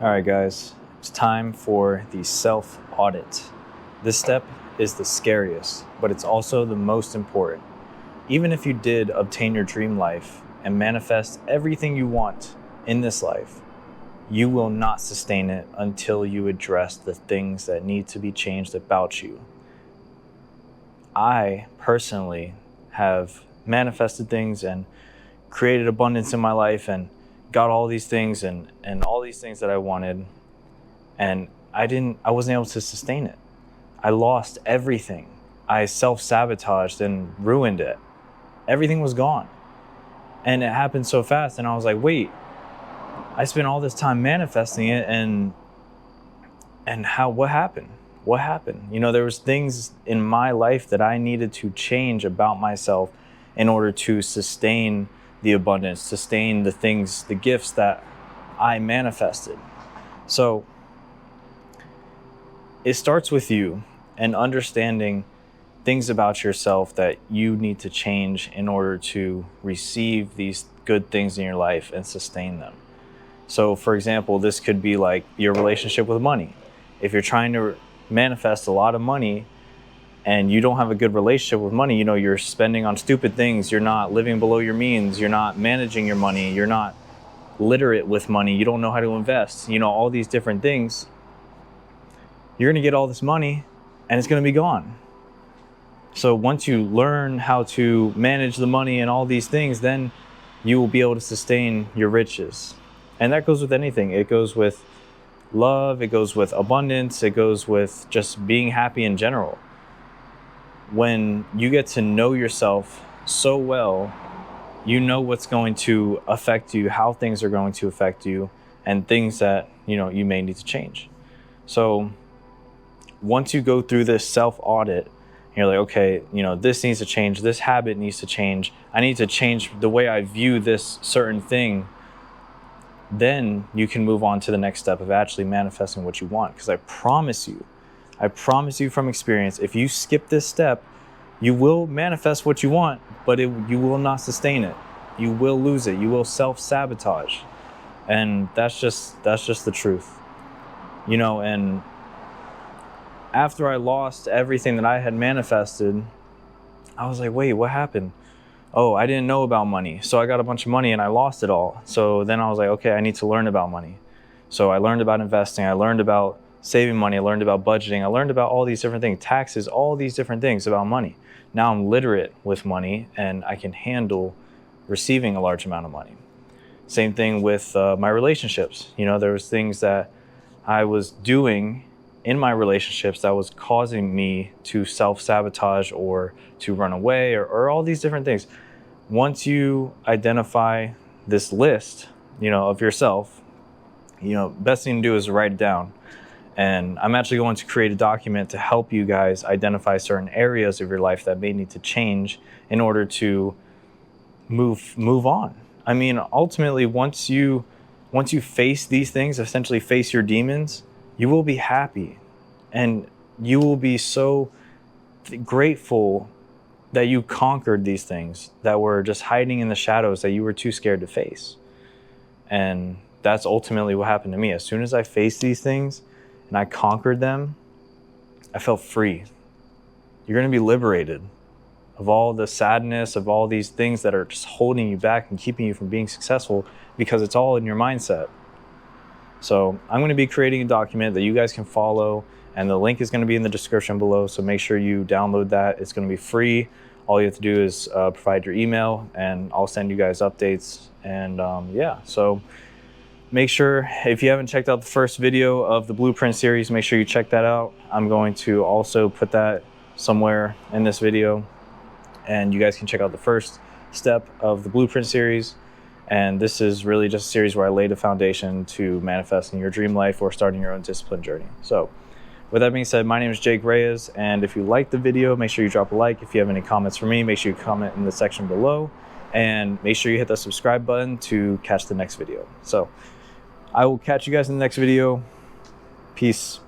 All right, guys, it's time for the self-audit. This step is the scariest, but it's also the most important. Even if you did obtain your dream life and manifest everything you want in this life, you will not sustain it until you address the things that need to be changed about you. I personally have manifested things and created abundance in my life and got all these things and all these things that I wanted, and I wasn't able to sustain it. I lost everything. I self-sabotaged and ruined it. Everything was gone. And it happened so fast, and I was like, wait, I spent all this time manifesting it, and what happened? What happened? There was things in my life that I needed to change about myself in order to sustain the abundance, sustain the things, the gifts that I manifested. So it starts with you and understanding things about yourself that you need to change in order to receive these good things in your life and sustain them. So for example, this could be like your relationship with money. If you're trying to manifest a lot of money and you don't have a good relationship with money, you're spending on stupid things, you're not living below your means, you're not managing your money, you're not literate with money, you don't know how to invest, all these different things, you're gonna get all this money and it's gonna be gone. So once you learn how to manage the money and all these things, then you will be able to sustain your riches. And that goes with anything. It goes with love, it goes with abundance, it goes with just being happy in general. When you get to know yourself so well, you know what's going to affect you, how things are going to affect you, and things that you may need to change. So once you go through this self-audit, you're like, okay, this needs to change, this habit needs to change, I need to change the way I view this certain thing, then you can move on to the next step of actually manifesting what you want. Because I promise you from experience, if you skip this step, you will manifest what you want, but you will not sustain it. You will lose it. You will self-sabotage. And that's just the truth. And after I lost everything that I had manifested, I was like, wait, what happened? Oh, I didn't know about money. So I got a bunch of money and I lost it all. So then I was like, okay, I need to learn about money. So I learned about investing. I learned about saving money. I learned about budgeting. I learned about all these different things, taxes, all these different things about money. Now I'm literate with money and I can handle receiving a large amount of money. Same thing with my relationships. There was things that I was doing in my relationships that was causing me to self-sabotage or to run away or all these different things. Once you identify this list, of yourself, best thing to do is write it down. And I'm actually going to create a document to help you guys identify certain areas of your life that may need to change in order to move on. I mean, ultimately, once you face these things, essentially face your demons, you will be happy and you will be so grateful that you conquered these things that were just hiding in the shadows that you were too scared to face. And that's ultimately what happened to me. As soon as I faced these things and I conquered them, I felt free. You're going to be liberated of all the sadness, of all these things that are just holding you back and keeping you from being successful, because it's all in your mindset. So I'm going to be creating a document that you guys can follow, and the link is going to be in the description below. So make sure you download that. It's going to be free. All you have to do is provide your email and I'll send you guys updates. And yeah, so make sure, if you haven't checked out the first video of the Blueprint series, make sure you check that out. I'm going to also put that somewhere in this video, and you guys can check out the first step of the Blueprint series. And this is really just a series where I laid a foundation to manifesting your dream life or starting your own discipline journey. So with that being said, my name is Jake Reyes, and if you liked the video, make sure you drop a like. If you have any comments for me, make sure you comment in the section below, and make sure you hit the subscribe button to catch the next video. So I will catch you guys in the next video. Peace.